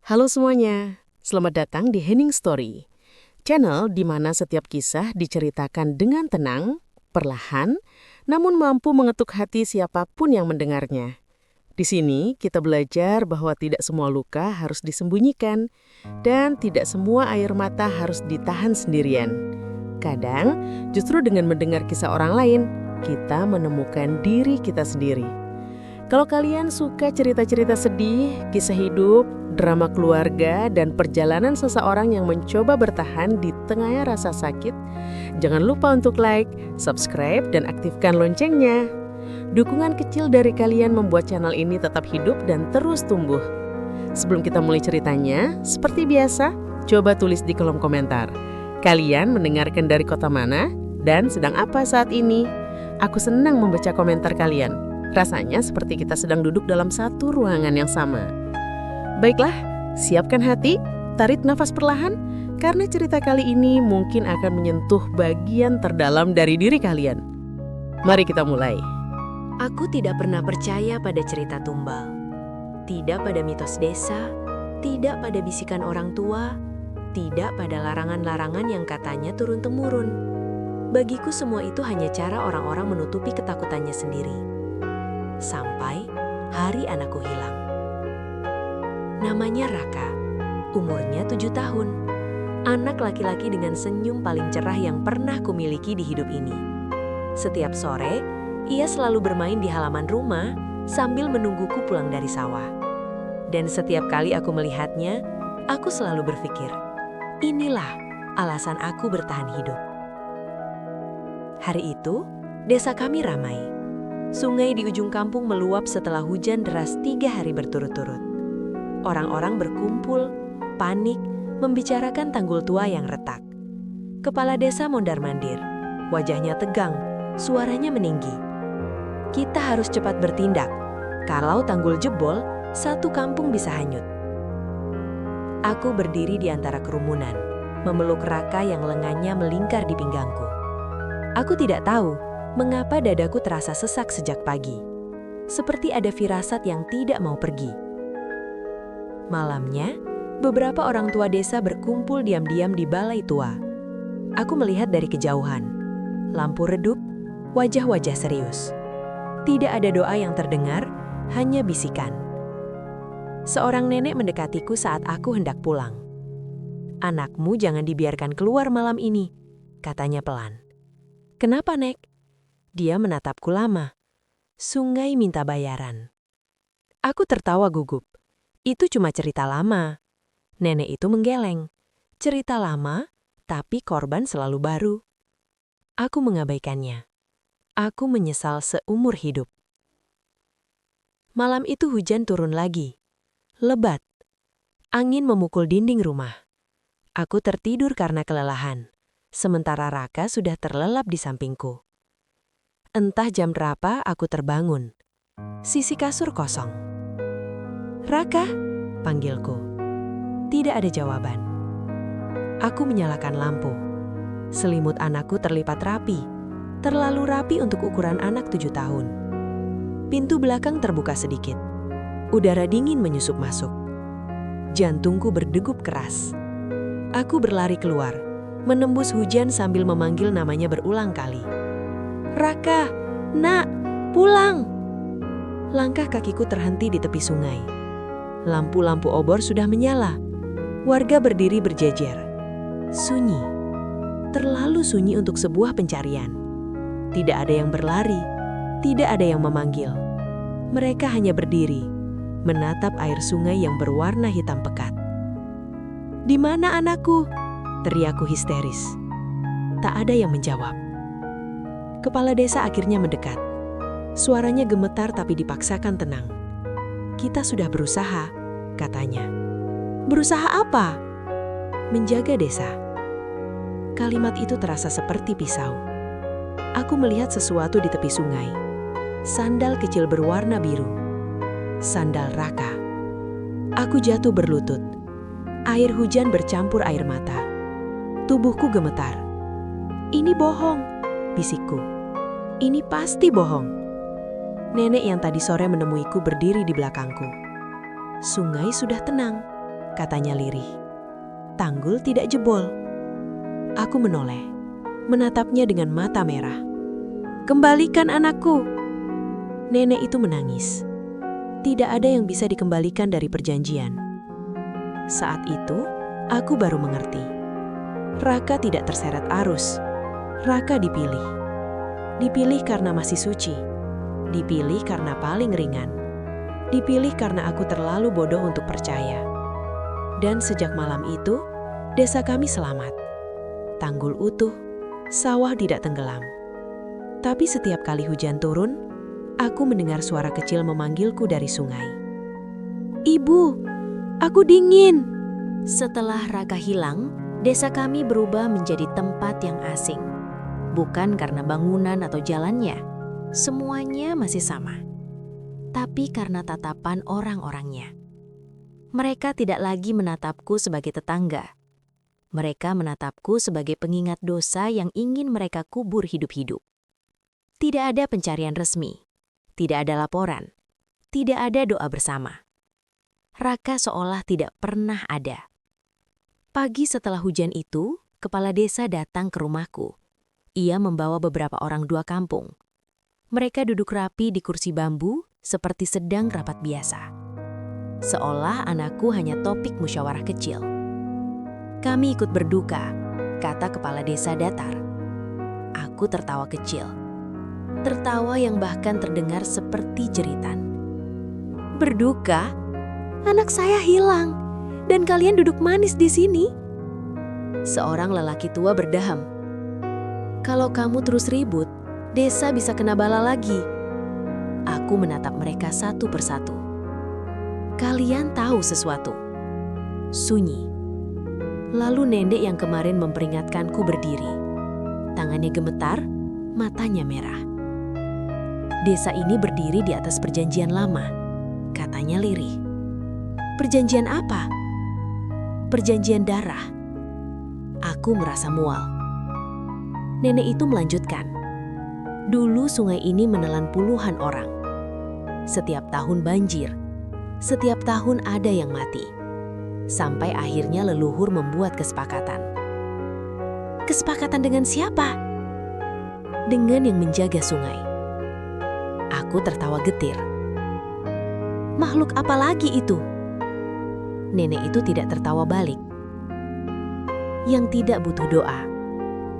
Halo semuanya, selamat datang di Hening Story, channel di mana setiap kisah diceritakan dengan tenang, perlahan, namun mampu mengetuk hati siapapun yang mendengarnya. Di sini kita belajar bahwa tidak semua luka harus disembunyikan dan tidak semua air mata harus ditahan sendirian. Kadang, justru dengan mendengar kisah orang lain, kita menemukan diri kita sendiri. Kalau kalian suka cerita-cerita sedih, kisah hidup, drama keluarga, dan perjalanan seseorang yang mencoba bertahan di tengah rasa sakit, jangan lupa untuk like, subscribe, dan aktifkan loncengnya. Dukungan kecil dari kalian membuat channel ini tetap hidup dan terus tumbuh. Sebelum kita mulai ceritanya, seperti biasa, coba tulis di kolom komentar. Kalian mendengarkan dari kota mana dan sedang apa saat ini? Aku senang membaca komentar kalian. Rasanya seperti kita sedang duduk dalam satu ruangan yang sama. Baiklah, siapkan hati, tarik nafas perlahan, karena cerita kali ini mungkin akan menyentuh bagian terdalam dari diri kalian. Mari kita mulai. Aku tidak pernah percaya pada cerita tumbal. Tidak pada mitos desa, tidak pada bisikan orang tua, tidak pada larangan-larangan yang katanya turun-temurun. Bagiku semua itu hanya cara orang-orang menutupi ketakutannya sendiri. Sampai hari anakku hilang. Namanya Raka, umurnya 7 tahun. Anak laki-laki dengan senyum paling cerah yang pernah kumiliki di hidup ini. Setiap sore, ia selalu bermain di halaman rumah sambil menungguku pulang dari sawah. Dan setiap kali aku melihatnya, aku selalu berpikir, inilah alasan aku bertahan hidup. Hari itu, desa kami ramai. Sungai di ujung kampung meluap setelah hujan deras 3 hari berturut-turut. Orang-orang berkumpul, panik, membicarakan tanggul tua yang retak. Kepala desa mondar-mandir, wajahnya tegang, suaranya meninggi. Kita harus cepat bertindak. Kalau tanggul jebol, satu kampung bisa hanyut. Aku berdiri di antara kerumunan, memeluk Raka yang lengannya melingkar di pinggangku. Aku tidak tahu mengapa dadaku terasa sesak sejak pagi. Seperti ada firasat yang tidak mau pergi. Malamnya, beberapa orang tua desa berkumpul diam-diam di balai tua. Aku melihat dari kejauhan. Lampu redup, wajah-wajah serius. Tidak ada doa yang terdengar, hanya bisikan. Seorang nenek mendekatiku saat aku hendak pulang. "Anakmu jangan dibiarkan keluar malam ini," katanya pelan. "Kenapa, Nek?" Dia menatapku lama. "Sungai minta bayaran." Aku tertawa gugup. Itu cuma cerita lama. Nenek itu menggeleng. Cerita lama, tapi korban selalu baru. Aku mengabaikannya. Aku menyesal seumur hidup. Malam itu hujan turun lagi. Lebat. Angin memukul dinding rumah. Aku tertidur karena kelelahan. Sementara Raka sudah terlelap di sampingku. Entah jam berapa aku terbangun. Sisi kasur kosong. "Raka," panggilku. Tidak ada jawaban. Aku menyalakan lampu. Selimut anakku terlipat rapi. Terlalu rapi untuk ukuran anak 7 tahun. Pintu belakang terbuka sedikit. Udara dingin menyusup masuk. Jantungku berdegup keras. Aku berlari keluar, menembus hujan sambil memanggil namanya berulang kali. "Raka, Nak, pulang!" Langkah kakiku terhenti di tepi sungai. Lampu-lampu obor sudah menyala. Warga berdiri berjejer. Sunyi. Terlalu sunyi untuk sebuah pencarian. Tidak ada yang berlari, tidak ada yang memanggil. Mereka hanya berdiri, menatap air sungai yang berwarna hitam pekat. "Di mana anakku?" teriakku histeris. Tak ada yang menjawab. Kepala desa akhirnya mendekat. Suaranya gemetar tapi dipaksakan tenang. "Kita sudah berusaha," katanya. "Berusaha apa?" "Menjaga desa." Kalimat itu terasa seperti pisau. Aku melihat sesuatu di tepi sungai. Sandal kecil berwarna biru. Sandal Raka. Aku jatuh berlutut. Air hujan bercampur air mata. Tubuhku gemetar. "Ini bohong," bisikku. "Ini pasti bohong." Nenek yang tadi sore menemuiku berdiri di belakangku. Sungai sudah tenang. katanya lirih. Tanggul tidak jebol. Aku menoleh, menatapnya dengan mata merah. Kembalikan anakku. Nenek itu menangis. Tidak ada yang bisa dikembalikan dari perjanjian. Saat itu, aku baru mengerti. Raka tidak terseret arus. Raka dipilih. Dipilih karena masih suci. Dipilih karena paling ringan. Dipilih karena aku terlalu bodoh untuk percaya. Dan sejak malam itu, desa kami selamat. Tanggul utuh, sawah tidak tenggelam. Tapi setiap kali hujan turun, aku mendengar suara kecil memanggilku dari sungai. Ibu, aku dingin. Setelah Raka hilang, desa kami berubah menjadi tempat yang asing. Bukan karena bangunan atau jalannya, semuanya masih sama. Tapi karena tatapan orang-orangnya. Mereka tidak lagi menatapku sebagai tetangga. Mereka menatapku sebagai pengingat dosa yang ingin mereka kubur hidup-hidup. Tidak ada pencarian resmi, tidak ada laporan, tidak ada doa bersama. Raka seolah tidak pernah ada. Pagi setelah hujan itu, kepala desa datang ke rumahku. Ia membawa beberapa orang dua kampung. Mereka duduk rapi di kursi bambu seperti sedang rapat biasa. Seolah anakku hanya topik musyawarah kecil. Kami ikut berduka, kata kepala desa datar. Aku tertawa kecil. Tertawa yang bahkan terdengar seperti jeritan. Berduka? Anak saya hilang, dan kalian duduk manis di sini. Seorang lelaki tua berdaham. Kalau kamu terus ribut, desa bisa kena bala lagi. Aku menatap mereka satu persatu. Kalian tahu sesuatu. Sunyi. Lalu nenek yang kemarin memperingatkanku berdiri. Tangannya gemetar, matanya merah. Desa ini berdiri di atas perjanjian lama, katanya lirih. Perjanjian apa? Perjanjian darah. Aku merasa mual. Nenek itu melanjutkan. Dulu sungai ini menelan puluhan orang. Setiap tahun banjir. Setiap tahun ada yang mati. Sampai akhirnya leluhur membuat kesepakatan. Kesepakatan dengan siapa? Dengan yang menjaga sungai. Aku tertawa getir. Makhluk apa lagi itu? Nenek itu tidak tertawa balik. Yang tidak butuh doa.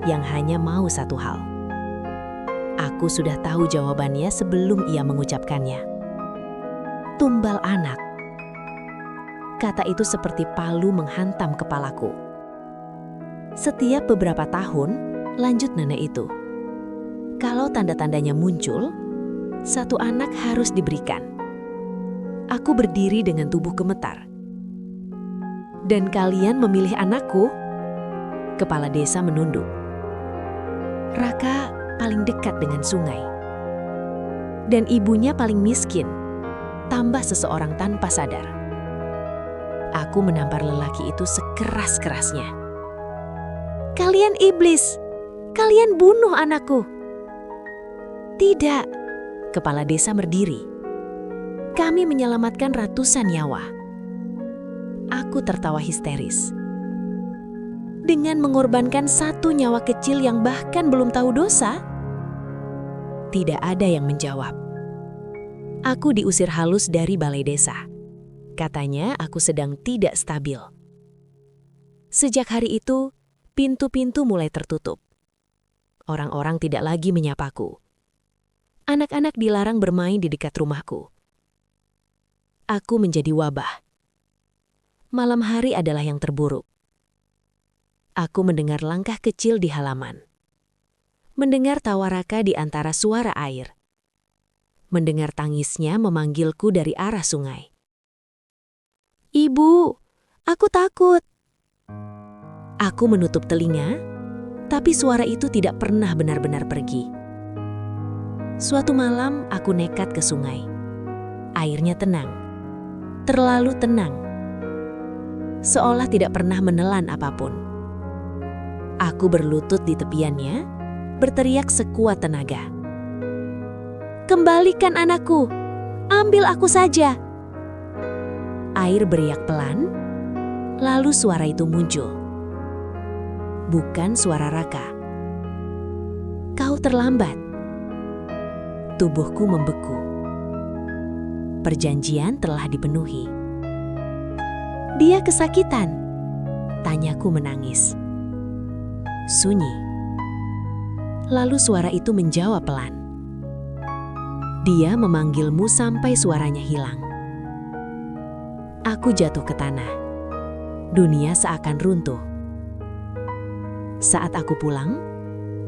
Yang hanya mau satu hal. Aku sudah tahu jawabannya sebelum ia mengucapkannya. Tumbal anak. Kata itu seperti palu menghantam kepalaku. Setiap beberapa tahun, lanjut nenek itu. Kalau tanda-tandanya muncul, satu anak harus diberikan. Aku berdiri dengan tubuh gemetar. Dan kalian memilih anakku? Kepala desa menunduk. Raka paling dekat dengan sungai. Dan ibunya paling miskin, tambah seseorang tanpa sadar. Aku menampar lelaki itu sekeras-kerasnya. Kalian iblis! Kalian bunuh anakku! Tidak, kepala desa berdiri. Kami menyelamatkan ratusan nyawa. Aku tertawa histeris. Dengan mengorbankan satu nyawa kecil yang bahkan belum tahu dosa? Tidak ada yang menjawab. Aku diusir halus dari balai desa. Katanya aku sedang tidak stabil. Sejak hari itu, pintu-pintu mulai tertutup. Orang-orang tidak lagi menyapaku. Anak-anak dilarang bermain di dekat rumahku. Aku menjadi wabah. Malam hari adalah yang terburuk. Aku mendengar langkah kecil di halaman. Mendengar tawa Raka di antara suara air. Mendengar tangisnya memanggilku dari arah sungai. Ibu, aku takut. Aku menutup telinga, tapi suara itu tidak pernah benar-benar pergi. Suatu malam aku nekat ke sungai. Airnya tenang. Terlalu tenang. Seolah tidak pernah menelan apapun. Aku berlutut di tepiannya, berteriak sekuat tenaga. Kembalikan anakku, ambil aku saja. Air beriak pelan, Lalu suara itu muncul. Bukan suara Raka. Kau terlambat. Tubuhku membeku. Perjanjian telah dipenuhi. Dia kesakitan, tanyaku menangis. Sunyi. Lalu suara itu menjawab pelan. Dia memanggilmu sampai suaranya hilang. Aku jatuh ke tanah. Dunia seakan runtuh. Saat aku pulang,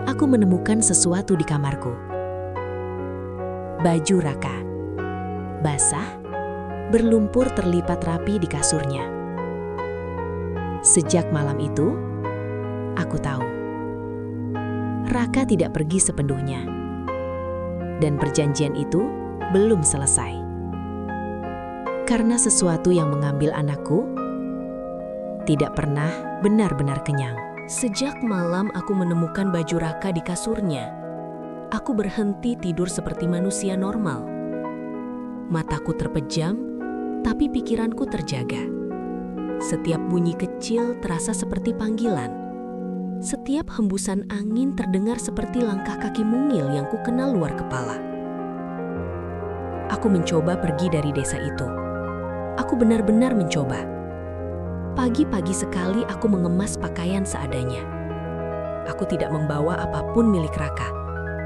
aku menemukan sesuatu di kamarku. Baju Raka. Basah, berlumpur terlipat rapi di kasurnya. Sejak malam itu, aku tahu. Raka tidak pergi sepenuhnya. Dan perjanjian itu belum selesai. Karena sesuatu yang mengambil anakku tidak pernah benar-benar kenyang. Sejak malam aku menemukan baju Raka di kasurnya, aku berhenti tidur seperti manusia normal. Mataku terpejam, tapi pikiranku terjaga. Setiap bunyi kecil terasa seperti panggilan. Setiap hembusan angin terdengar seperti langkah kaki mungil yang kukenal luar kepala. Aku mencoba pergi dari desa itu. Aku benar-benar mencoba. Pagi-pagi sekali aku mengemas pakaian seadanya. Aku tidak membawa apapun milik Raka,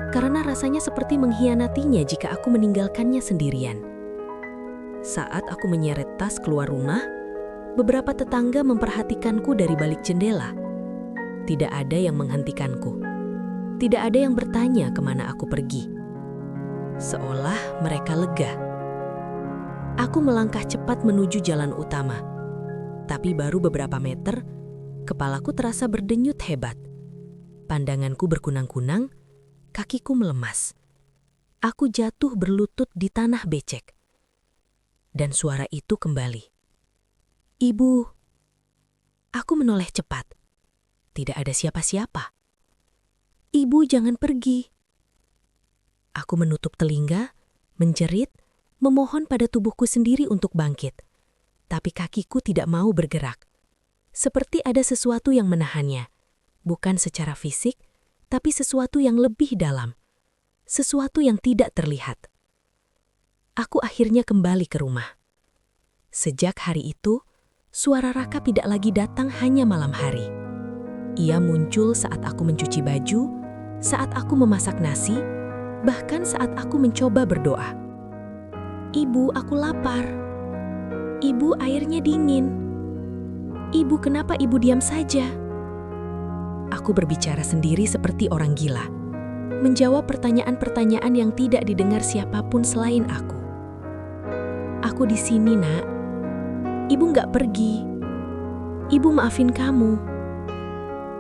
karena rasanya seperti mengkhianatinya jika aku meninggalkannya sendirian. Saat aku menyeret tas keluar rumah, beberapa tetangga memperhatikanku dari balik jendela. Tidak ada yang menghentikanku. Tidak ada yang bertanya kemana aku pergi. Seolah mereka lega. Aku melangkah cepat menuju jalan utama. Tapi baru beberapa meter, kepalaku terasa berdenyut hebat. Pandanganku berkunang-kunang, kakiku melemas. Aku jatuh berlutut di tanah becek. Dan suara itu kembali. Ibu. Aku menoleh cepat. Tidak ada siapa-siapa. Ibu, jangan pergi. Aku menutup telinga, menjerit, memohon pada tubuhku sendiri untuk bangkit. Tapi kakiku tidak mau bergerak. Seperti ada sesuatu yang menahannya. Bukan secara fisik, tapi sesuatu yang lebih dalam. Sesuatu yang tidak terlihat. Aku akhirnya kembali ke rumah. Sejak hari itu, suara Raka tidak lagi datang hanya malam hari. Ia muncul saat aku mencuci baju, saat aku memasak nasi, bahkan saat aku mencoba berdoa. Ibu, aku lapar. Ibu, airnya dingin. Ibu, kenapa ibu diam saja? Aku berbicara sendiri seperti orang gila, menjawab pertanyaan-pertanyaan yang tidak didengar siapapun selain aku. Aku di sini, Nak. Ibu nggak pergi. Ibu maafin kamu.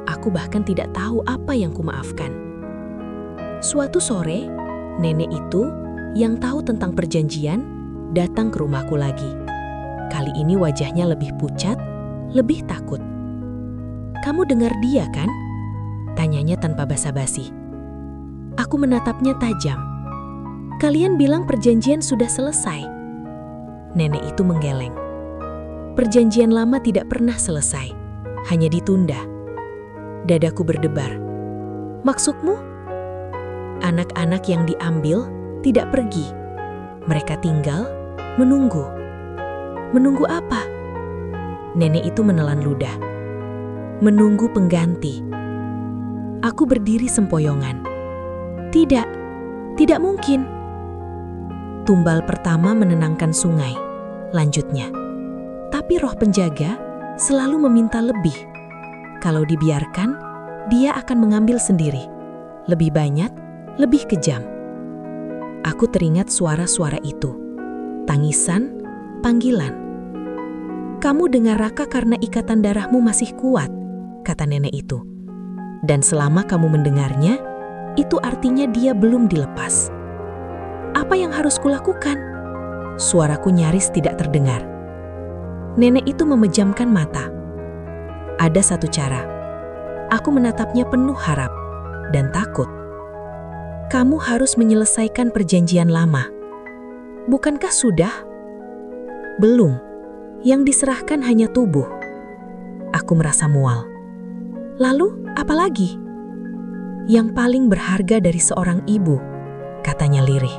Aku bahkan tidak tahu apa yang kumaafkan. Suatu sore, nenek itu yang tahu tentang perjanjian datang ke rumahku lagi. Kali ini wajahnya lebih pucat, lebih takut. Kamu dengar dia kan? Tanyanya tanpa basa-basi. Aku menatapnya tajam. Kalian bilang perjanjian sudah selesai. Nenek itu menggeleng. Perjanjian lama tidak pernah selesai, hanya ditunda. Dadaku berdebar. Maksudmu? Anak-anak yang diambil tidak pergi. Mereka tinggal, menunggu. Menunggu apa? Nenek itu menelan ludah. Menunggu pengganti. Aku berdiri sempoyongan. Tidak, tidak mungkin. Tumbal pertama menenangkan sungai, lanjutnya. Tapi roh penjaga selalu meminta lebih. Kalau dibiarkan, dia akan mengambil sendiri. Lebih banyak, lebih kejam. Aku teringat suara-suara itu. Tangisan, panggilan. Kamu dengar Raka karena ikatan darahmu masih kuat, kata nenek itu. Dan selama kamu mendengarnya, itu artinya dia belum dilepas. Apa yang harus kulakukan? Suaraku nyaris tidak terdengar. Nenek itu memejamkan mata. Ada satu cara. Aku menatapnya penuh harap dan takut. Kamu harus menyelesaikan perjanjian lama. Bukankah sudah? Belum. Yang diserahkan hanya tubuh. Aku merasa mual. Lalu, apa lagi? Yang paling berharga dari seorang ibu, katanya lirih.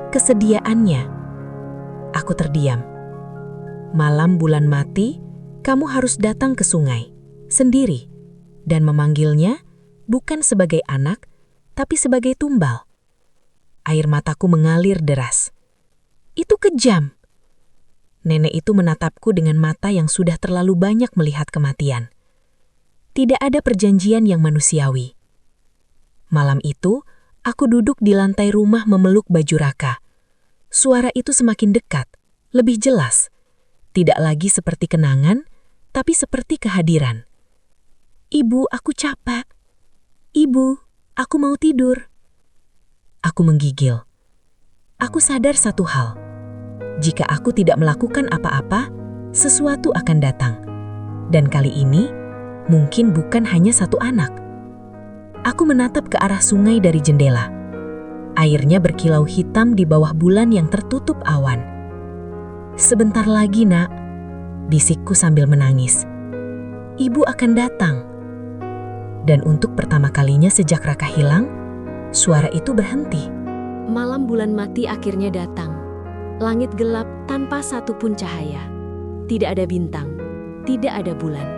Kesediaannya. Aku terdiam. Malam bulan mati, kamu harus datang ke sungai, sendiri, dan memanggilnya bukan sebagai anak, tapi sebagai tumbal. Air mataku mengalir deras. Itu kejam. Nenek itu menatapku dengan mata yang sudah terlalu banyak melihat kematian. Tidak ada perjanjian yang manusiawi. Malam itu, aku duduk di lantai rumah memeluk baju Raka. Suara itu semakin dekat, lebih jelas. Tidak lagi seperti kenangan, tapi seperti kehadiran. Ibu, aku capek. Ibu, aku mau tidur. Aku menggigil. Aku sadar satu hal. Jika aku tidak melakukan apa-apa, sesuatu akan datang. Dan kali ini, mungkin bukan hanya satu anak. Aku menatap ke arah sungai dari jendela. Airnya berkilau hitam di bawah bulan yang tertutup awan. Sebentar lagi, Nak, bisikku sambil menangis. Ibu akan datang. Dan untuk pertama kalinya sejak Raka hilang, suara itu berhenti. Malam bulan mati akhirnya datang. Langit gelap tanpa satupun cahaya. Tidak ada bintang, tidak ada bulan.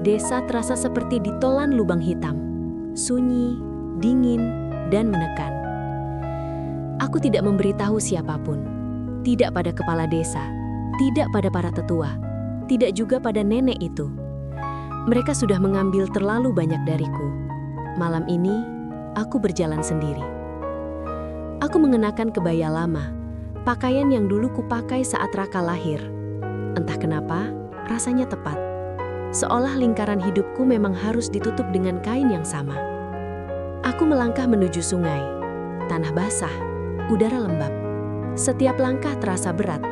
Desa terasa seperti ditelan lubang hitam. Sunyi, dingin, dan menekan. Aku tidak memberitahu siapapun. Tidak pada kepala desa, tidak pada para tetua, tidak juga pada nenek itu. Mereka sudah mengambil terlalu banyak dariku. Malam ini, aku berjalan sendiri. Aku mengenakan kebaya lama, pakaian yang dulu kupakai saat Raka lahir. Entah kenapa, rasanya tepat. Seolah lingkaran hidupku memang harus ditutup dengan kain yang sama. Aku melangkah menuju sungai. Tanah basah, udara lembab. Setiap langkah terasa berat,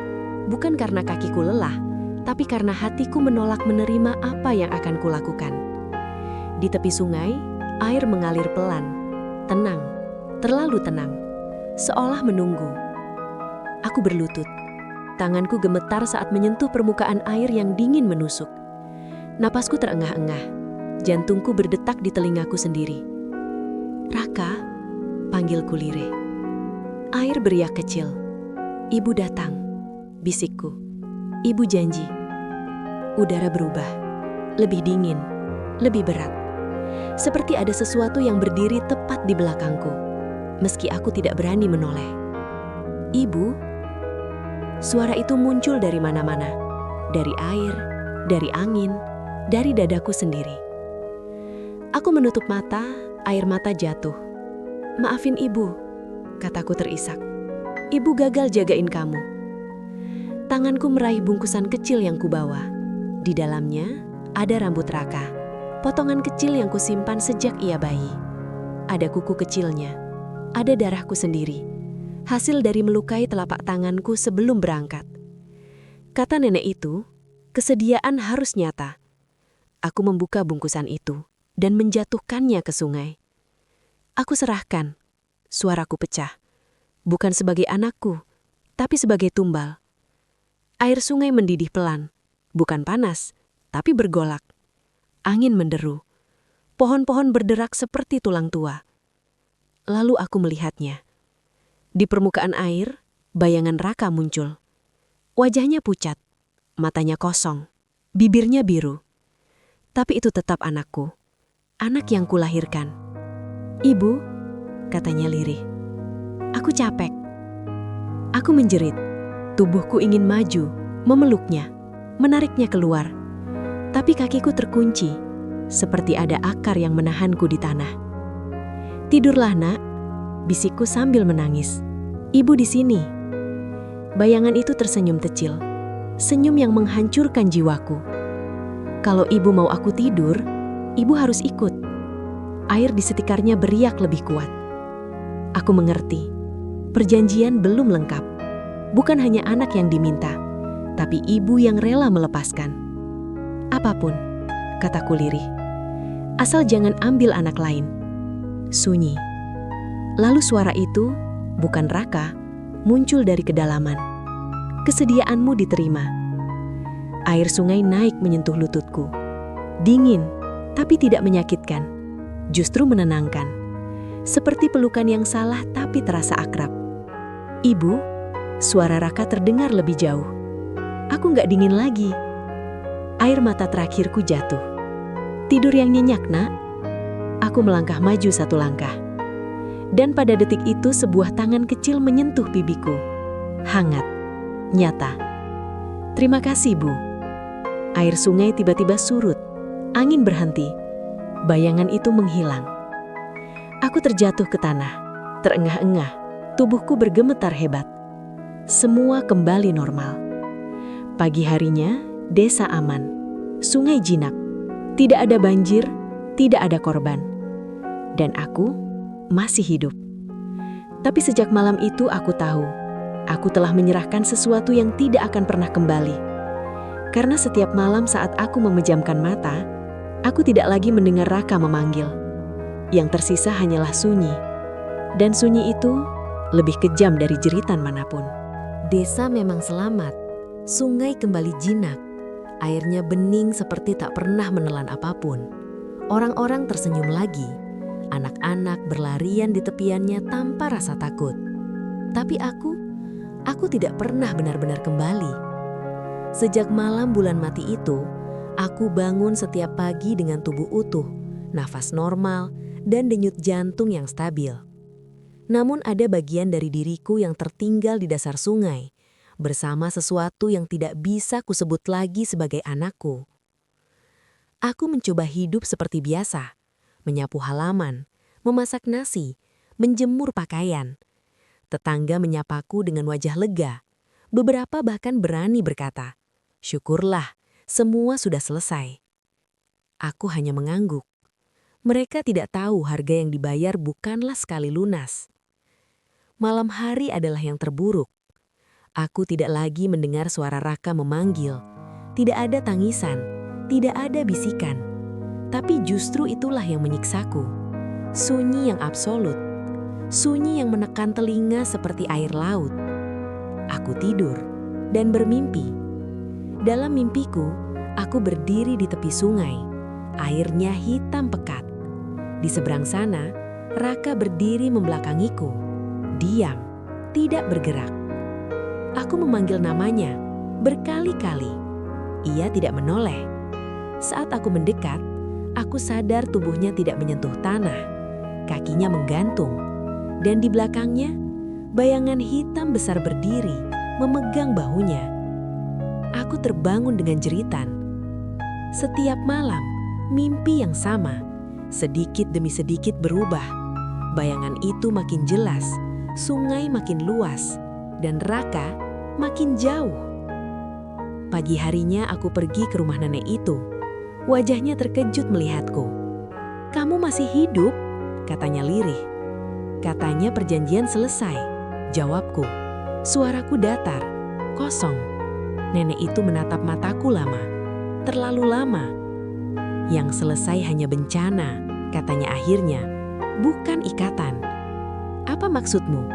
bukan karena kakiku lelah, tapi karena hatiku menolak menerima apa yang akan kulakukan. Di tepi sungai, air mengalir pelan, tenang, terlalu tenang, seolah menunggu. Aku berlutut. Tanganku gemetar saat menyentuh permukaan air yang dingin menusuk. Napasku terengah-engah, jantungku berdetak di telingaku sendiri. Raka, panggilku lirih. Air beriak kecil. Ibu datang, bisikku. Ibu janji. Udara berubah, lebih dingin, lebih berat. Seperti ada sesuatu yang berdiri tepat di belakangku, meski aku tidak berani menoleh. Ibu, suara itu muncul dari mana-mana, dari air, dari angin, dari dadaku sendiri. Aku menutup mata, air mata jatuh. Maafin ibu, kataku terisak. Ibu gagal jagain kamu. Tanganku meraih bungkusan kecil yang kubawa. Di dalamnya ada rambut Raka, potongan kecil yang kusimpan sejak ia bayi. Ada kuku kecilnya, ada darahku sendiri, hasil dari melukai telapak tanganku sebelum berangkat. Kata nenek itu, kesediaan harus nyata. Aku membuka bungkusan itu dan menjatuhkannya ke sungai. Aku serahkan. Suaraku pecah. Bukan sebagai anakku, tapi sebagai tumbal. Air sungai mendidih pelan. Bukan panas, tapi bergolak. Angin menderu. Pohon-pohon berderak seperti tulang tua. Lalu aku melihatnya. Di permukaan air, bayangan Raka muncul. Wajahnya pucat, matanya kosong, bibirnya biru. Tapi itu tetap anakku, anak yang kulahirkan. Ibu, katanya lirih, aku capek. Aku menjerit, tubuhku ingin maju, memeluknya, menariknya keluar. Tapi kakiku terkunci, seperti ada akar yang menahanku di tanah. Tidurlah, Nak, bisikku sambil menangis. Ibu di sini. Bayangan itu tersenyum kecil, senyum yang menghancurkan jiwaku. Kalau ibu mau aku tidur, ibu harus ikut. Air di sekitarnya beriak lebih kuat. Aku mengerti, perjanjian belum lengkap. Bukan hanya anak yang diminta, tapi ibu yang rela melepaskan. Apapun, kataku lirih. Asal jangan ambil anak lain. Sunyi. Lalu suara itu, bukan Raka, muncul dari kedalaman. Kesediaanmu diterima. Air sungai naik menyentuh lututku. Dingin, tapi tidak menyakitkan. Justru menenangkan. Seperti pelukan yang salah tapi terasa akrab. "Ibu," suara Raka terdengar lebih jauh. "Aku nggak dingin lagi." Air mata terakhirku jatuh. "Tidur yang nyenyak, Nak." Aku melangkah maju satu langkah. Dan pada detik itu sebuah tangan kecil menyentuh pipiku. Hangat, nyata. "Terima kasih, Bu." Air sungai tiba-tiba surut. Angin berhenti. Bayangan itu menghilang. Aku terjatuh ke tanah, terengah-engah. Tubuhku bergemetar hebat. Semua kembali normal. Pagi harinya, desa aman. Sungai jinak. Tidak ada banjir, tidak ada korban. Dan aku masih hidup. Tapi sejak malam itu aku tahu, aku telah menyerahkan sesuatu yang tidak akan pernah kembali. Karena setiap malam saat aku memejamkan mata, aku tidak lagi mendengar Raka memanggil. Yang tersisa hanyalah sunyi. Dan sunyi itu lebih kejam dari jeritan manapun. Desa memang selamat. Sungai kembali jinak. Airnya bening seperti tak pernah menelan apapun. Orang-orang tersenyum lagi. Anak-anak berlarian di tepiannya tanpa rasa takut. Tapi aku tidak pernah benar-benar kembali. Sejak malam bulan mati itu, aku bangun setiap pagi dengan tubuh utuh, nafas normal, dan denyut jantung yang stabil. Namun ada bagian dari diriku yang tertinggal di dasar sungai, bersama sesuatu yang tidak bisa kusebut lagi sebagai anakku. Aku mencoba hidup seperti biasa, menyapu halaman, memasak nasi, menjemur pakaian. Tetangga menyapaku dengan wajah lega. Beberapa bahkan berani berkata, "Syukurlah, semua sudah selesai." Aku hanya mengangguk. Mereka tidak tahu harga yang dibayar bukanlah sekali lunas. Malam hari adalah yang terburuk. Aku tidak lagi mendengar suara Raka memanggil. Tidak ada tangisan, tidak ada bisikan. Tapi justru itulah yang menyiksaku. Sunyi yang absolut. Sunyi yang menekan telinga seperti air laut. Aku tidur dan bermimpi. Dalam mimpiku, aku berdiri di tepi sungai. Airnya hitam pekat. Di seberang sana, Raka berdiri membelakangiku. Diam, tidak bergerak. Aku memanggil namanya berkali-kali. Ia tidak menoleh. Saat aku mendekat, aku sadar tubuhnya tidak menyentuh tanah. Kakinya menggantung. Dan di belakangnya, bayangan hitam besar berdiri, memegang bahunya. Aku terbangun dengan jeritan. Setiap malam, mimpi yang sama, sedikit demi sedikit berubah. Bayangan itu makin jelas, sungai makin luas, dan Raka makin jauh. Pagi harinya aku pergi ke rumah nenek itu. Wajahnya terkejut melihatku. "Kamu masih hidup?" katanya lirih. "Katanya perjanjian selesai," jawabku. Suaraku datar, kosong. Nenek itu menatap mataku lama, terlalu lama. "Yang selesai hanya bencana," katanya akhirnya, "bukan ikatan." "Apa maksudmu?"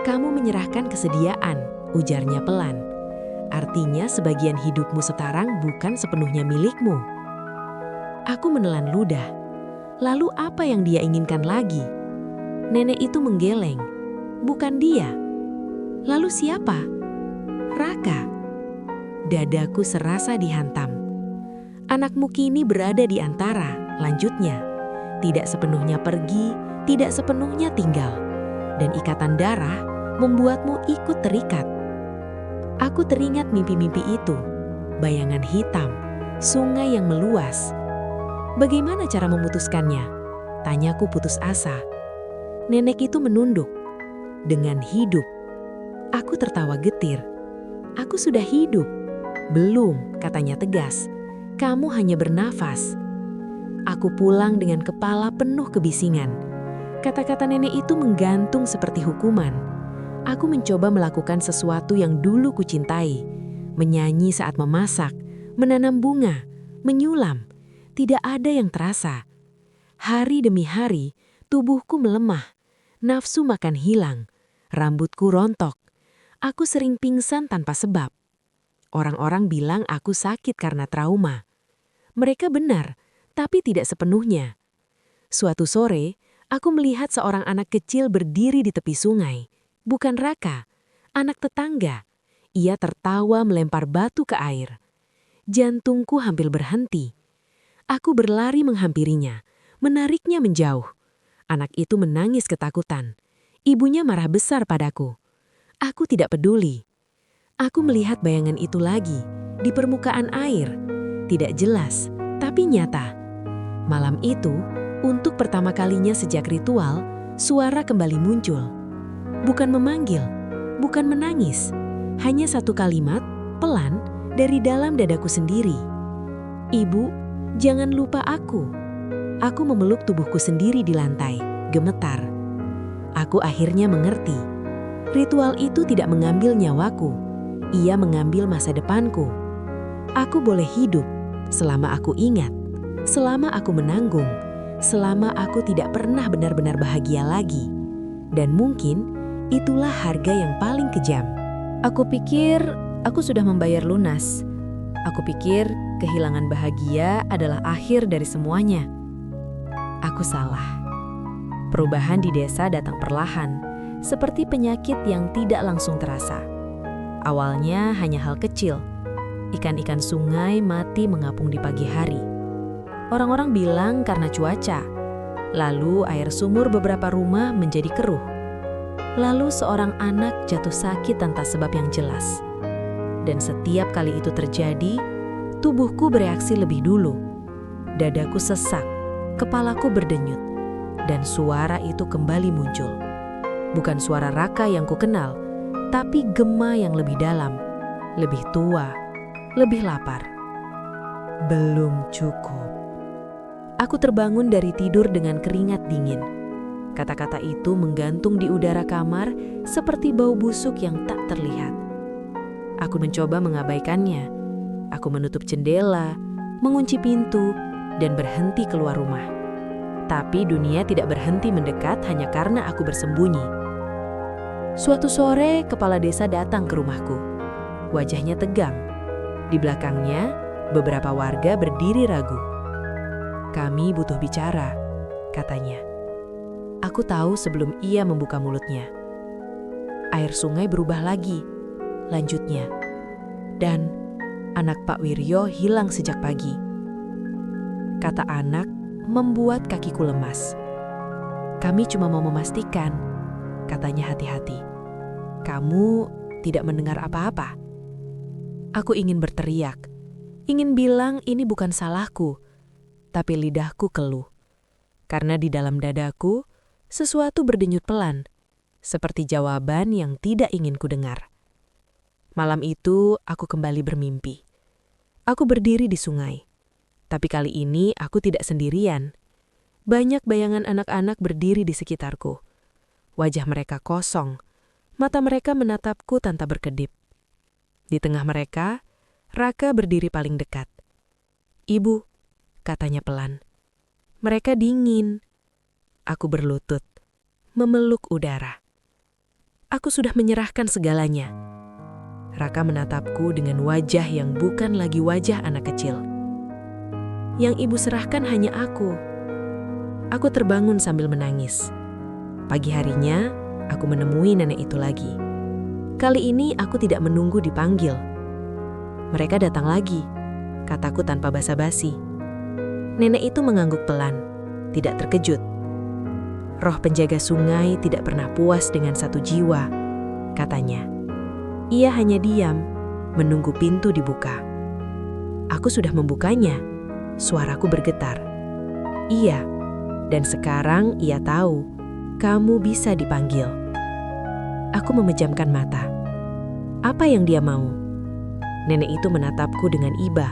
"Kamu menyerahkan kesediaan," ujarnya pelan. "Artinya sebagian hidupmu sekarang bukan sepenuhnya milikmu." Aku menelan ludah. Lalu apa yang dia inginkan lagi? Nenek itu menggeleng. Bukan dia. Lalu siapa? Raka. Dadaku serasa dihantam. "Anakmu kini berada di antara," lanjutnya. "Tidak sepenuhnya pergi, tidak sepenuhnya tinggal. Dan ikatan darah membuatmu ikut terikat." Aku teringat mimpi-mimpi itu. Bayangan hitam, sungai yang meluas. "Bagaimana cara memutuskannya?" tanyaku putus asa. Nenek itu menunduk. "Dengan hidup." Aku tertawa getir. "Aku sudah hidup." "Belum," katanya tegas. "Kamu hanya bernafas." Aku pulang dengan kepala penuh kebisingan. Kata-kata nenek itu menggantung seperti hukuman. Aku mencoba melakukan sesuatu yang dulu kucintai. Menyanyi saat memasak, menanam bunga, menyulam. Tidak ada yang terasa. Hari demi hari, tubuhku melemah. Nafsu makan hilang. Rambutku rontok. Aku sering pingsan tanpa sebab. Orang-orang bilang aku sakit karena trauma. Mereka benar, tapi tidak sepenuhnya. Suatu sore, aku melihat seorang anak kecil berdiri di tepi sungai. Bukan Raka, anak tetangga. Ia tertawa melempar batu ke air. Jantungku hampir berhenti. Aku berlari menghampirinya, menariknya menjauh. Anak itu menangis ketakutan. Ibunya marah besar padaku. Aku tidak peduli. Aku melihat bayangan itu lagi, di permukaan air. Tidak jelas, tapi nyata. Malam itu, untuk pertama kalinya sejak ritual, suara kembali muncul. Bukan memanggil, bukan menangis. Hanya satu kalimat, pelan, dari dalam dadaku sendiri. Ibu, jangan lupa aku. Aku memeluk tubuhku sendiri di lantai, gemetar. Aku akhirnya mengerti. Ritual itu tidak mengambil nyawaku. Ia mengambil masa depanku. Aku boleh hidup selama aku ingat, selama aku menanggung, selama aku tidak pernah benar-benar bahagia lagi. Dan mungkin itulah harga yang paling kejam. Aku pikir aku sudah membayar lunas. Aku pikir kehilangan bahagia adalah akhir dari semuanya. Aku salah. Perubahan di desa datang perlahan, seperti penyakit yang tidak langsung terasa. Awalnya hanya hal kecil. Ikan-ikan sungai mati mengapung di pagi hari. Orang-orang bilang karena cuaca. Lalu air sumur beberapa rumah menjadi keruh. Lalu seorang anak jatuh sakit tanpa sebab yang jelas. Dan setiap kali itu terjadi, tubuhku bereaksi lebih dulu. Dadaku sesak, kepalaku berdenyut, dan suara itu kembali muncul. Bukan suara Raka yang kukenal, tapi gema yang lebih dalam, lebih tua, lebih lapar. Belum cukup. Aku terbangun dari tidur dengan keringat dingin. Kata-kata itu menggantung di udara kamar seperti bau busuk yang tak terlihat. Aku mencoba mengabaikannya. Aku menutup jendela, mengunci pintu, dan berhenti keluar rumah. Tapi dunia tidak berhenti mendekat hanya karena aku bersembunyi. Suatu sore, kepala desa datang ke rumahku. Wajahnya tegang. Di belakangnya, beberapa warga berdiri ragu. "Kami butuh bicara," katanya. Aku tahu sebelum ia membuka mulutnya. Air sungai berubah lagi, lanjutnya. Dan anak Pak Wiryo hilang sejak pagi. Kata anak membuat kakiku lemas. "Kami cuma mau memastikan," katanya hati-hati. "Kamu tidak mendengar apa-apa?" Aku ingin berteriak, ingin bilang ini bukan salahku, tapi lidahku keluh. Karena di dalam dadaku, sesuatu berdenyut pelan, seperti jawaban yang tidak ingin kudengar. Malam itu, aku kembali bermimpi. Aku berdiri di sungai. Tapi kali ini aku tidak sendirian. Banyak bayangan anak-anak berdiri di sekitarku. Wajah mereka kosong, mata mereka menatapku tanpa berkedip. Di tengah mereka, Raka berdiri paling dekat. "Ibu," katanya pelan. "Mereka dingin." Aku berlutut, memeluk udara. Aku sudah menyerahkan segalanya. Raka menatapku dengan wajah yang bukan lagi wajah anak kecil. "Yang ibu serahkan hanya aku." Aku terbangun sambil menangis. Pagi harinya, aku menemui nenek itu lagi. Kali ini aku tidak menunggu dipanggil. "Mereka datang lagi," kataku tanpa basa-basi. Nenek itu mengangguk pelan, tidak terkejut. "Roh penjaga sungai tidak pernah puas dengan satu jiwa," katanya. Ia hanya diam, menunggu pintu dibuka. Aku sudah membukanya. Suaraku bergetar. "Iya, dan sekarang ia tahu, kamu bisa dipanggil." Aku memejamkan mata. Apa yang dia mau? Nenek itu menatapku dengan iba.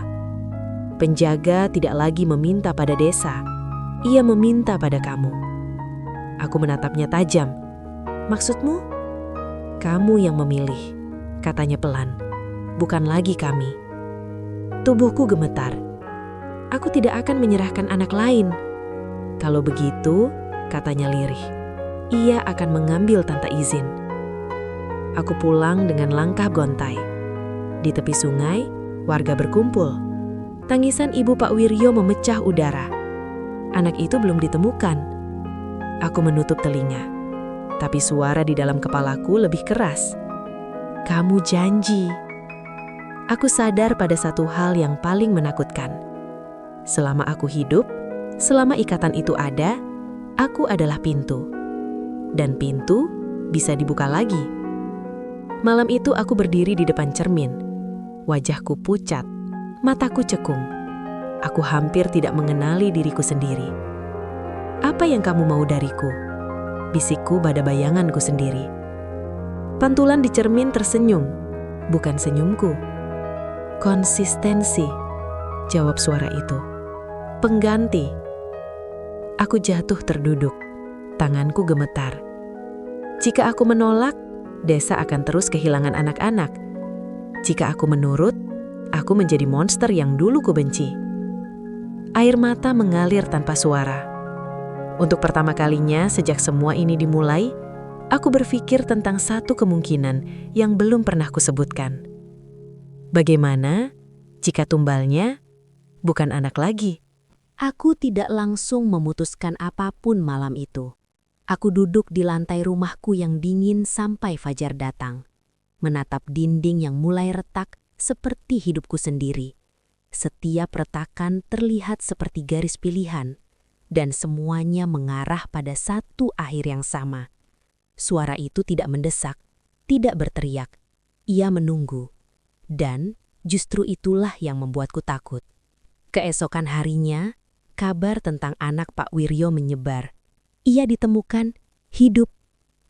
"Penjaga tidak lagi meminta pada desa, ia meminta pada kamu." Aku menatapnya tajam. "Maksudmu?" "Kamu yang memilih," katanya pelan. "Bukan lagi kami." Tubuhku gemetar. Aku tidak akan menyerahkan anak lain. "Kalau begitu," katanya lirih, "ia akan mengambil tanpa izin." Aku pulang dengan langkah gontai. Di tepi sungai, warga berkumpul. Tangisan ibu Pak Wiryo memecah udara. Anak itu belum ditemukan. Aku menutup telinga. Tapi suara di dalam kepalaku lebih keras. Kamu janji. Aku sadar pada satu hal yang paling menakutkan. Selama aku hidup, selama ikatan itu ada, aku adalah pintu. Dan pintu bisa dibuka lagi. Malam itu aku berdiri di depan cermin. Wajahku pucat, mataku cekung. Aku hampir tidak mengenali diriku sendiri. Apa yang kamu mau dariku? Bisikku pada bayanganku sendiri. Pantulan di cermin tersenyum, bukan senyumku. Konsistensi, jawab suara itu. Pengganti. Aku jatuh terduduk, tanganku gemetar. Jika aku menolak, desa akan terus kehilangan anak-anak. Jika aku menurut, aku menjadi monster yang dulu kubenci. Air mata mengalir tanpa suara. Untuk pertama kalinya sejak semua ini dimulai, aku berpikir tentang satu kemungkinan yang belum pernah kusebutkan. Bagaimana jika tumbalnya bukan anak lagi? Aku tidak langsung memutuskan apapun malam itu. Aku duduk di lantai rumahku yang dingin sampai fajar datang, menatap dinding yang mulai retak seperti hidupku sendiri. Setiap retakan terlihat seperti garis pilihan, dan semuanya mengarah pada satu akhir yang sama. Suara itu tidak mendesak, tidak berteriak. Ia menunggu, dan justru itulah yang membuatku takut. Keesokan harinya, kabar tentang anak Pak Wiryo menyebar. Ia ditemukan hidup,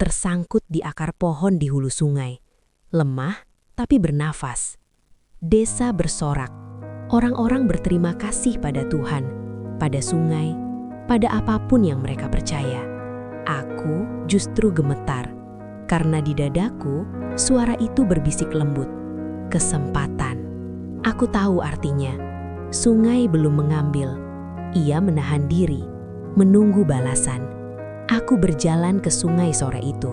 tersangkut di akar pohon di hulu sungai. Lemah, tapi bernafas. Desa bersorak. Orang-orang berterima kasih pada Tuhan, pada sungai, pada apapun yang mereka percaya. Aku justru gemetar, karena di dadaku suara itu berbisik lembut. Kesempatan. Aku tahu artinya. Sungai belum mengambil. Ia menahan diri, menunggu balasan. Aku berjalan ke sungai sore itu,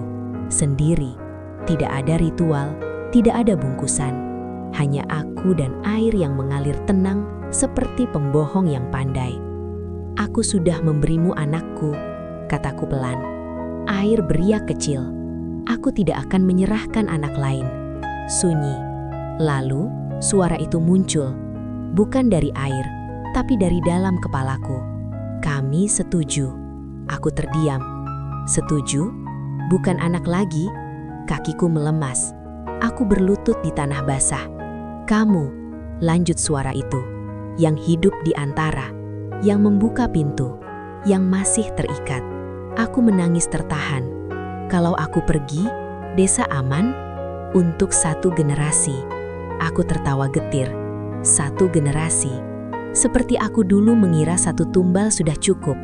sendiri. Tidak ada ritual, tidak ada bungkusan. Hanya aku dan air yang mengalir tenang seperti pembohong yang pandai. Aku sudah memberimu anakku, kataku pelan. Air beriak kecil. Aku tidak akan menyerahkan anak lain. Sunyi. Lalu, suara itu muncul. Bukan dari air, tapi dari dalam kepalaku. Kami setuju. Aku terdiam. Setuju? Bukan anak lagi. Kakiku melemas. Aku berlutut di tanah basah. Kamu, lanjut suara itu, yang hidup di antara, yang membuka pintu, yang masih terikat. Aku menangis tertahan. Kalau aku pergi, desa aman untuk satu generasi. Aku tertawa getir. Satu generasi. Seperti aku dulu mengira satu tumbal sudah cukup.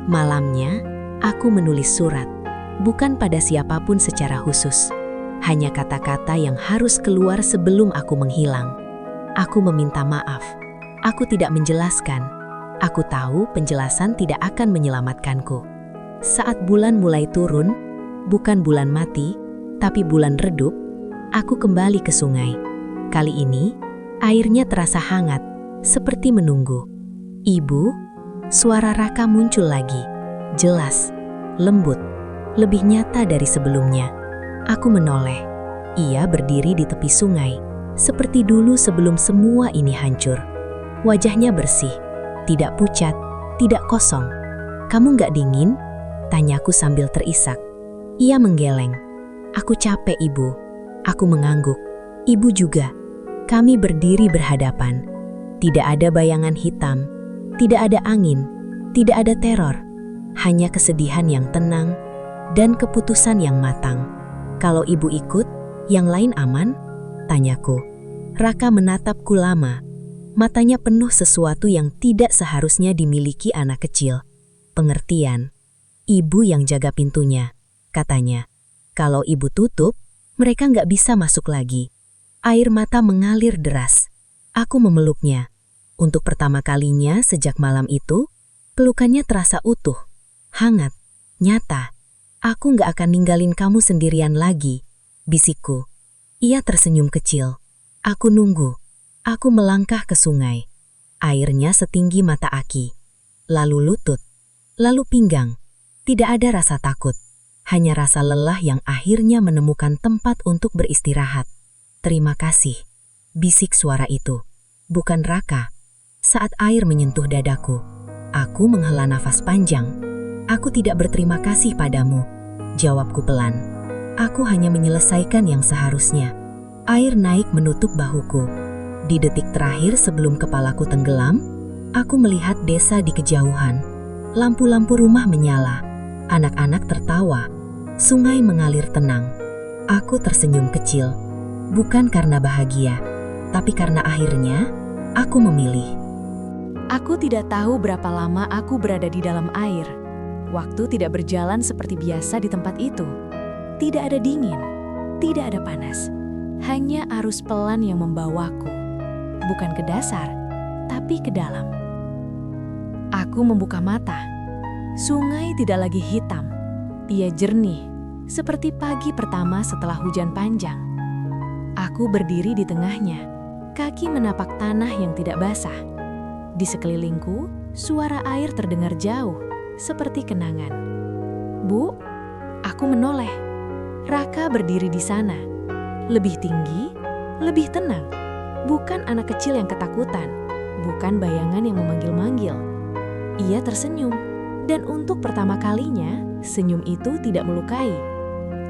Malamnya, aku menulis surat. Bukan pada siapapun secara khusus. Hanya kata-kata yang harus keluar sebelum aku menghilang. Aku meminta maaf. Aku tidak menjelaskan. Aku tahu penjelasan tidak akan menyelamatkanku. Saat bulan mulai turun, bukan bulan mati, tapi bulan redup, aku kembali ke sungai. Kali ini, airnya terasa hangat, seperti menunggu. Ibu, suara Raka muncul lagi. Jelas, lembut, lebih nyata dari sebelumnya. Aku menoleh. Ia berdiri di tepi sungai, seperti dulu sebelum semua ini hancur. Wajahnya bersih, tidak pucat, tidak kosong. Kamu nggak dingin? Tanyaku sambil terisak. Ia menggeleng. Aku capek, Ibu. Aku mengangguk. Ibu juga. Kami berdiri berhadapan. Tidak ada bayangan hitam, tidak ada angin, tidak ada teror. Hanya kesedihan yang tenang dan keputusan yang matang. Kalau Ibu ikut, yang lain aman? Tanyaku. Raka menatapku lama. Matanya penuh sesuatu yang tidak seharusnya dimiliki anak kecil. Pengertian. Ibu yang jaga pintunya, katanya. Kalau Ibu tutup, mereka nggak bisa masuk lagi. Air mata mengalir deras. Aku memeluknya. Untuk pertama kalinya sejak malam itu, pelukannya terasa utuh, hangat, nyata. Aku nggak akan ninggalin kamu sendirian lagi, bisikku. Ia tersenyum kecil. Aku nunggu. Aku melangkah ke sungai. Airnya setinggi mata Aki, lalu lutut, lalu pinggang. Tidak ada rasa takut, hanya rasa lelah yang akhirnya menemukan tempat untuk beristirahat. "Terima kasih," bisik suara itu. Bukan Raka. Saat air menyentuh dadaku, aku menghela nafas panjang. "Aku tidak berterima kasih padamu," jawabku pelan. "Aku hanya menyelesaikan yang seharusnya." Air naik menutup bahuku. Di detik terakhir sebelum kepalaku tenggelam, aku melihat desa di kejauhan. Lampu-lampu rumah menyala, anak-anak tertawa, sungai mengalir tenang. Aku tersenyum kecil, bukan karena bahagia, tapi karena akhirnya aku memilih. Aku tidak tahu berapa lama aku berada di dalam air. Waktu tidak berjalan seperti biasa di tempat itu. Tidak ada dingin, tidak ada panas. Hanya arus pelan yang membawaku. Bukan ke dasar, tapi ke dalam. Aku membuka mata. Sungai tidak lagi hitam. Ia jernih, seperti pagi pertama setelah hujan panjang. Aku berdiri di tengahnya, kaki menapak tanah yang tidak basah. Di sekelilingku, suara air terdengar jauh, seperti kenangan. "Bu," aku menoleh. Raka berdiri di sana. Lebih tinggi, lebih tenang. Bukan anak kecil yang ketakutan, bukan bayangan yang memanggil-manggil. Ia tersenyum, dan untuk pertama kalinya, senyum itu tidak melukai.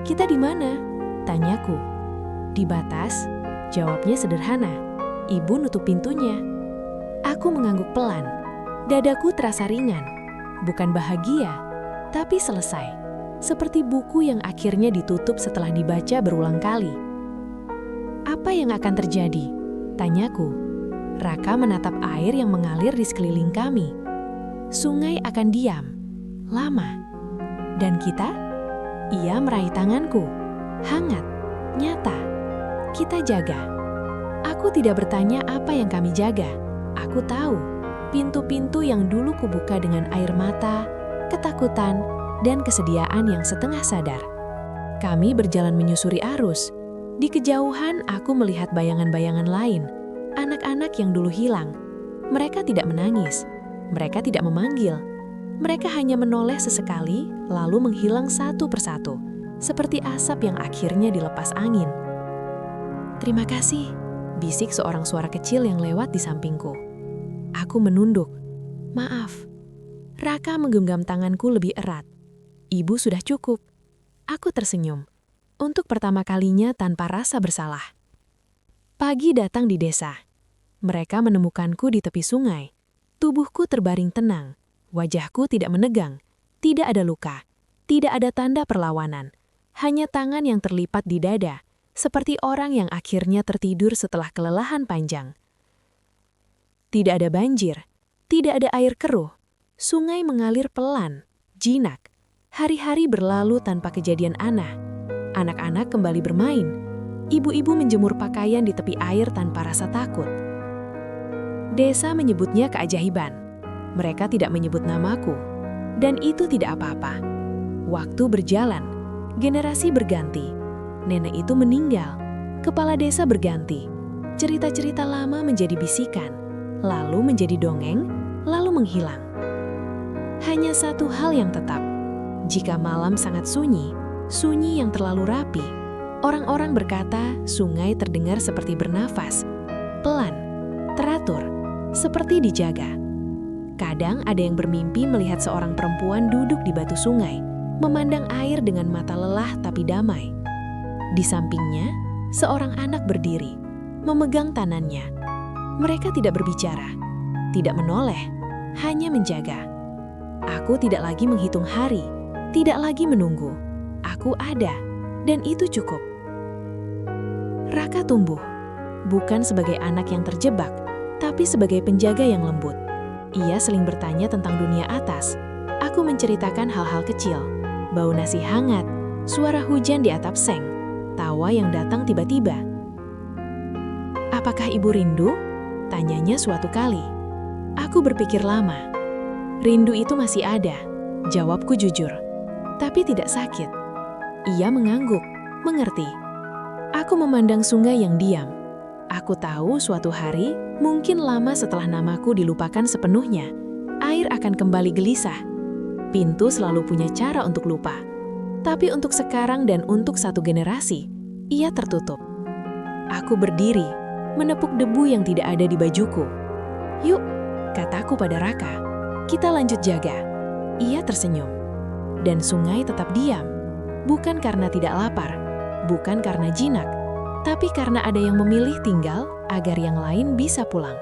"Kita di mana?" tanyaku. "Di batas," jawabnya sederhana. "Ibu nutup pintunya." Aku mengangguk pelan. Dadaku terasa ringan. Bukan bahagia, tapi selesai. Seperti buku yang akhirnya ditutup setelah dibaca berulang kali. "Apa yang akan terjadi?" tanyaku. Raka menatap air yang mengalir di sekeliling kami. "Sungai akan diam, lama. Dan kita?" Ia meraih tanganku. Hangat, nyata. "Kita jaga." Aku tidak bertanya apa yang kami jaga. Aku tahu, pintu-pintu yang dulu kubuka dengan air mata, ketakutan, dan kesediaan yang setengah sadar. Kami berjalan menyusuri arus. Di kejauhan aku melihat bayangan-bayangan lain, anak-anak yang dulu hilang. Mereka tidak menangis, mereka tidak memanggil. Mereka hanya menoleh sesekali, lalu menghilang satu persatu, seperti asap yang akhirnya dilepas angin. "Terima kasih," bisik seorang suara kecil yang lewat di sampingku. Aku menunduk. "Maaf." Raka menggenggam tanganku lebih erat. "Ibu sudah cukup." Aku tersenyum. Untuk pertama kalinya tanpa rasa bersalah. Pagi datang di desa. Mereka menemukanku di tepi sungai. Tubuhku terbaring tenang. Wajahku tidak menegang. Tidak ada luka. Tidak ada tanda perlawanan. Hanya tangan yang terlipat di dada, seperti orang yang akhirnya tertidur setelah kelelahan panjang. Tidak ada banjir. Tidak ada air keruh. Sungai mengalir pelan, jinak. Hari-hari berlalu tanpa kejadian aneh. Anak-anak kembali bermain. Ibu-ibu menjemur pakaian di tepi air tanpa rasa takut. Desa menyebutnya keajaiban. Mereka tidak menyebut namaku. Dan itu tidak apa-apa. Waktu berjalan. Generasi berganti. Nenek itu meninggal. Kepala desa berganti. Cerita-cerita lama menjadi bisikan. Lalu menjadi dongeng. Lalu menghilang. Hanya satu hal yang tetap. Jika malam sangat sunyi, sunyi yang terlalu rapi, orang-orang berkata sungai terdengar seperti bernafas, pelan, teratur, seperti dijaga. Kadang ada yang bermimpi melihat seorang perempuan duduk di batu sungai, memandang air dengan mata lelah tapi damai. Di sampingnya, seorang anak berdiri, memegang tangannya. Mereka tidak berbicara, tidak menoleh, hanya menjaga. Aku tidak lagi menghitung hari, tidak lagi menunggu. Aku ada, dan itu cukup. Raka tumbuh, bukan sebagai anak yang terjebak, tapi sebagai penjaga yang lembut. Ia sering bertanya tentang dunia atas. Aku menceritakan hal-hal kecil, bau nasi hangat, suara hujan di atap seng, tawa yang datang tiba-tiba. "Apakah ibu rindu?" tanyanya suatu kali. Aku berpikir lama. Rindu itu masih ada, jawabku jujur, tapi tidak sakit. Ia mengangguk, mengerti. Aku memandang sungai yang diam. Aku tahu suatu hari, mungkin lama setelah namaku dilupakan sepenuhnya, air akan kembali gelisah. Pintu selalu punya cara untuk lupa. Tapi untuk sekarang dan untuk satu generasi, ia tertutup. Aku berdiri, menepuk debu yang tidak ada di bajuku. "Yuk," kataku pada Raka, "kita lanjut jaga." Ia tersenyum. Dan sungai tetap diam. Bukan karena tidak lapar, bukan karena jinak, tapi karena ada yang memilih tinggal agar yang lain bisa pulang.